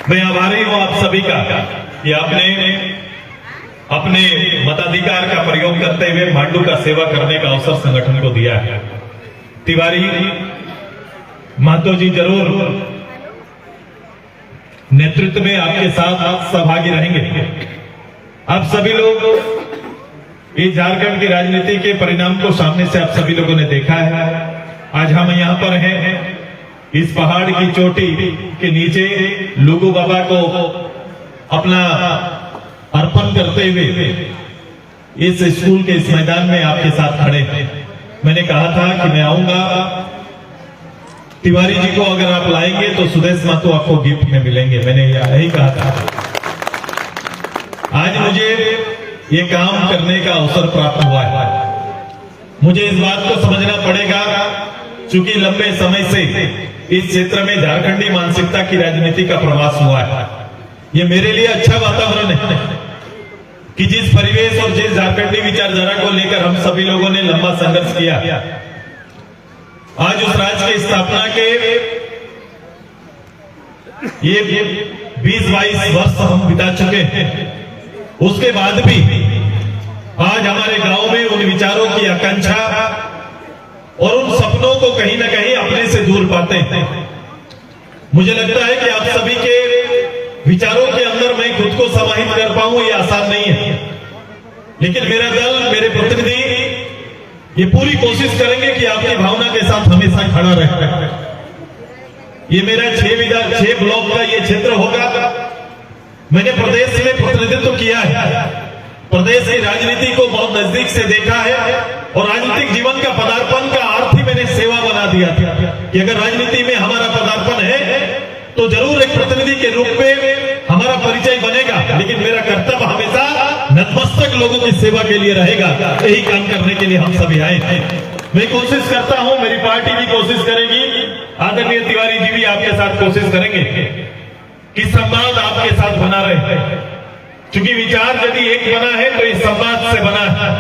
मैं आभारी हूं आप सभी का कि आपने अपने मताधिकार का प्रयोग करते हुए मांडू का सेवा करने का अवसर संगठन को दिया है। तिवारी महतो जी जरूर नेतृत्व में आपके साथ सहभागी रहेंगे। आप सभी लोग इस झारखंड की राजनीति के परिणाम को सामने से आप सभी लोगों ने देखा है। आज हम यहाँ पर हैं इस पहाड़ की चोटी के नीचे लुगु बाबा को अपना अर्पण करते हुए इस स्कूल के इस मैदान में आपके साथ खड़े हैं। मैंने कहा था कि मैं आऊंगा, तिवारी जी को अगर आप लाएंगे तो सुदेश महतो आपको गिफ्ट में मिलेंगे, मैंने यही कहा था। आज मुझे ये काम करने का अवसर प्राप्त हुआ है। मुझे इस बात को समझना पड़ेगा, चूंकि लंबे समय से इस क्षेत्र में झारखंडी मानसिकता की राजनीति का प्रवास हुआ है। ये मेरे लिए अच्छा वातावरण है कि जिस परिवेश और जिस झारखंडी विचारधारा को लेकर हम सभी लोगों ने लंबा संघर्ष किया, आज उस राज्य की स्थापना के ये 20-22 वर्ष हम बिता चुके हैं। उसके बाद भी आज हमारे गांव में उन विचारों की आकांक्षा और उन सपनों को कहीं ना कहीं अपने से दूर पाते हैं। मुझे लगता है कि आप सभी के विचारों के अंदर मैं खुद को समाहित कर पाऊं ये आसान नहीं है, लेकिन मेरा दल, मेरे प्रतिनिधि ये पूरी कोशिश करेंगे कि आपकी भावना के साथ हमेशा खड़ा रहे। ये मेरा 6 ब्लॉक का ये क्षेत्र होगा। मैंने प्रदेश में प्रतिनिधित्व किया है, प्रदेश की राजनीति को बहुत नजदीक से देखा है और राजनीतिक जीवन का पदार्पण का अर्थ ही मैंने सेवा बना दिया था कि अगर राजनीति में हमारा पदार्पण है तो जरूर एक प्रतिनिधि के रूप में हमारा परिचय बनेगा, लेकिन मेरा कर्तव्य हमेशा नतमस्तक लोगों की सेवा के लिए रहेगा। यही काम करने के लिए हम सभी आए हैं। मैं कोशिश करता हूं, मेरी पार्टी भी कोशिश करेगी, आदरणीय तिवारी जी भी आपके साथ कोशिश करेंगे कि संवाद आपके साथ बना रहे। क्योंकि विचार यदि एक बना है तो इस संवाद से बना है,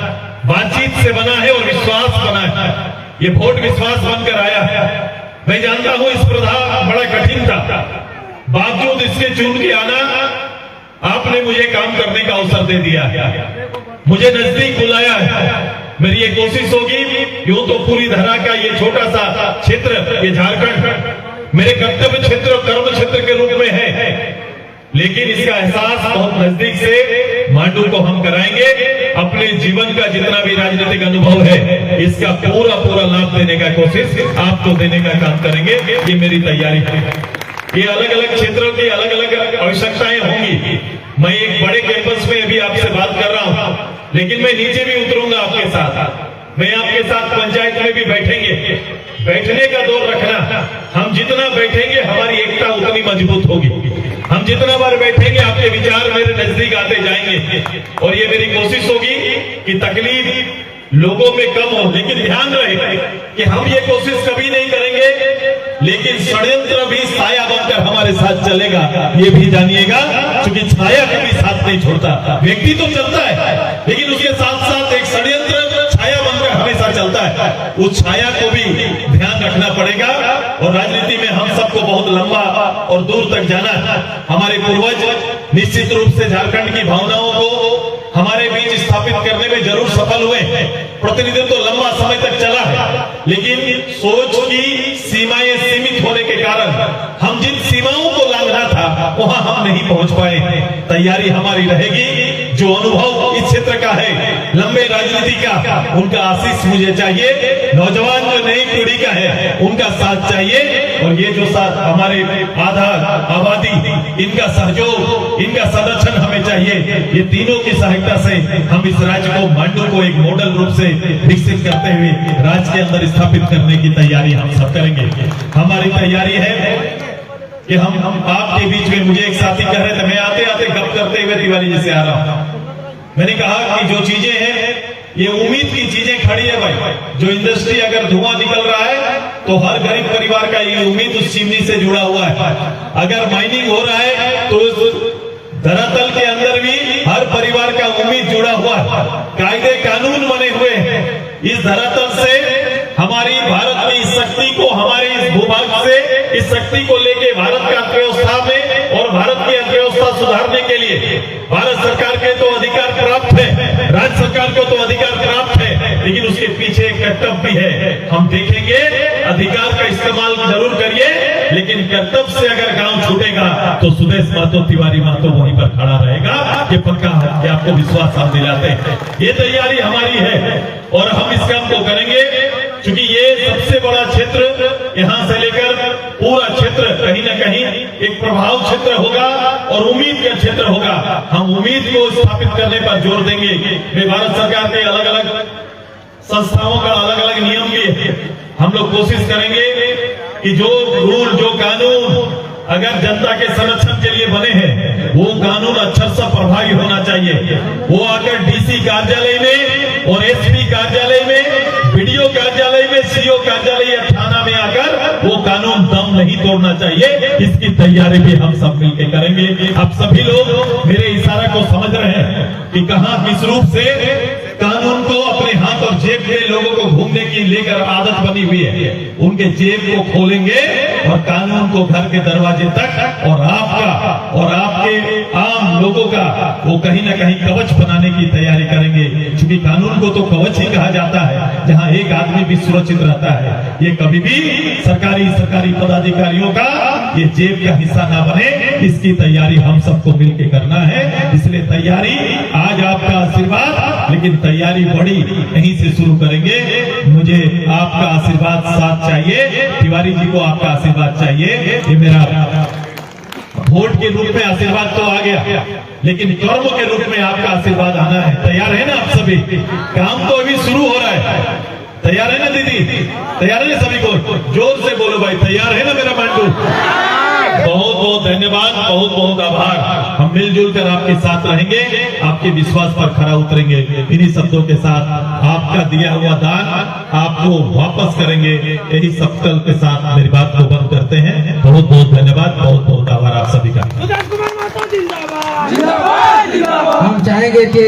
बातचीत से बना है और विश्वास बना है। ये वोट विश्वास बनकर आया है। मैं जानता हूं इस प्रधान बड़ा कठिन था, बावजूद इसके चुन के आना आपने मुझे काम करने का अवसर दे दिया, मुझे नजदीक बुलाया है। मेरी ये कोशिश होगी, यूं तो पूरी धरा का ये छोटा सा क्षेत्र, ये झारखंड मेरे कर्तव्य क्षेत्र और कर्म क्षेत्र के रूप में है, लेकिन इसका एहसास बहुत नजदीक से मांडू को हम कराएंगे। अपने जीवन का जितना भी राजनीतिक अनुभव है इसका पूरा लाभ देने का कोशिश आपको देने का काम करेंगे। ये मेरी तैयारी है। ये अलग अलग क्षेत्रों की अलग अलग आवश्यकताएं होंगी। मैं एक बड़े कैंपस में अभी आपसे बात कर रहा हूं, लेकिन मैं नीचे भी उतरूंगा आपके साथ। मैं आपके साथ पंचायत में भी बैठेंगे। बैठने का दौर रखना, हम जितना बैठेंगे हमारी एकता उतनी मजबूत होगी। हम जितना बार बैठेंगे आपके विचार मेरे नजदीक आते जाएंगे और ये मेरी कोशिश होगी कि तकलीफ लोगों में कम हो। लेकिन ध्यान रहे कि हम ये कोशिश कभी नहीं करेंगे, लेकिन षड्यंत्र भी छाया बनकर हमारे साथ चलेगा, ये भी जानिएगा। क्योंकि छाया कभी साथ नहीं छोड़ता। व्यक्ति तो चलता है, लेकिन उसके साथ साथ एक षड्यंत्र छाया बनकर हमेशा चलता है। उस छाया को भी ध्यान रखना पड़ेगा और राजनीति में हम सबको बहुत लंबा और दूर तक जाना है। हमारे पूर्वज निश्चित रूप से झारखंड की भावनाओं को हमारे बीच स्थापित करने में जरूर सफल हुए। प्रतिनिधित्व तो लंबा समय तक चला है, लेकिन सोच की सीमाएं सीमित होने के कारण हम जिन सीमाओं को लांघना था वहां हम नहीं पहुंच पाए। तैयारी हमारी रहेगी। जो अनुभव इस क्षेत्र का है, लंबे राजनीति का, उनका आशीष मुझे चाहिए। नौजवान जो नई पीढ़ी का है उनका साथ चाहिए और ये जो साथ हमारे आधार आबादी, इनका सहयोग, इनका संरक्षण हमें चाहिए। ये तीनों की सहायता से हम इस राज्य को, मांडू को एक मॉडल रूप से विकसित करते हुए राज्य के अंदर स्थापित करने की तैयारी हम सब करेंगे। हमारी तैयारी है कि हम आपके बीच में, मुझे एक साथी कह रहे थे, मैं आते आते गप करते हुए तिवारी जी से आ रहा हूं। मैंने कहा कि जो चीजें हैं ये उम्मीद की चीजें खड़ी है भाई। जो इंडस्ट्री अगर धुआं निकल रहा है तो हर गरीब परिवार का ये उम्मीद उस चिमनी से जुड़ा हुआ है। अगर माइनिंग हो रहा है तो धरातल के अंदर भी हर परिवार का उम्मीद जुड़ा हुआ है। कायदे कानून बने हुए हैं। इस धरातल से हमारी भारत की इस शक्ति को, हमारे इस भूभाग से इस शक्ति को लेके भारत का अर्थव्यवस्था में और भारत भारत सरकार के तो अधिकार प्राप्त है, राज्य सरकार को तो अधिकार प्राप्त है, लेकिन उसके पीछे एक कर्तव्य भी है। हम देखेंगे, अधिकार का इस्तेमाल जरूर करिए, लेकिन कर्तव्य से अगर गांव छूटेगा तो सुदेश महतो, तिवारी महतो वहीं पर खड़ा रहेगा। ये पक्का है, ये आपको विश्वास हम दिलाते हैं। ये तैयारी हमारी है और हम इस काम को करेंगे, क्योंकि ये सबसे बड़ा क्षेत्र, यहां से लेकर पूरा क्षेत्र कहीं ना कहीं एक प्रभाव क्षेत्र होगा और उम्मीद का क्षेत्र होगा। हम उम्मीद को स्थापित करने पर जोर देंगे। वे भारत सरकार के अलग अलग संस्थाओं का अलग अलग नियम भी है। हम लोग कोशिश करेंगे कि जो रूल, जो कानून अगर जनता के संरक्षण के लिए बने हैं, वो कानून अक्षर से प्रभावी होना चाहिए। वो आकर डीसी कार्यालय में और एसपी कार्यालय में, बीडीओ कार्यालय में, सीओ कार्यालय या थाना में आकर वो कानून दम नहीं तोड़ना चाहिए। इसकी तैयारी भी हम सब मिलकर करेंगे। आप सभी लोग मेरे इशारा को समझ रहे हैं कि कहां किस रूप से कानून को अपने हाथ और जेब में लोगों को घूमने की लेकर आदत बनी हुई है। उनके जेब को खोलेंगे और कानून को घर के दरवाजे तक और आपका और आपके आम लोगों का वो कहीं ना कहीं कवच बनाने की तैयारी करेंगे। क्योंकि कानून को तो कवच ही कहा जाता है, जहां एक आदमी भी सुरक्षित रहता है। ये कभी भी सरकारी पदाधिकारियों का ये जेब का हिस्सा ना बने, इसकी तैयारी हम सबको मिलकर करना है। इसलिए तैयारी, आज आपका आशीर्वाद, लेकिन तैयारी बड़ी यहीं से शुरू करेंगे। मुझे आपका आशीर्वाद साथ चाहिए, तिवारी जी को आपका आशीर्वाद चाहिए। ये मेरा वोट के रूप में आशीर्वाद तो आ गया, लेकिन कर्म के रूप में आपका आशीर्वाद आना है। तैयार है ना आप सभी? काम तो अभी शुरू हो रहा है। तैयार है ना दीदी? तैयार है ना सभी को? जोर से बोलो भाई, तैयार है ना मेरा मांडू? बहुत बहुत धन्यवाद, बहुत बहुत आभार। हम मिलजुल कर आपके साथ रहेंगे, आपके विश्वास पर खरा उतरेंगे। इन्हीं शब्दों के साथ आपका दिया हुआ दान आपको वापस करेंगे, यही संकल्प के साथ मेरी बात को बंद करते हैं। बहुत बहुत धन्यवाद, बहुत बहुत आभार आप सभी का। हम चाहेंगे कि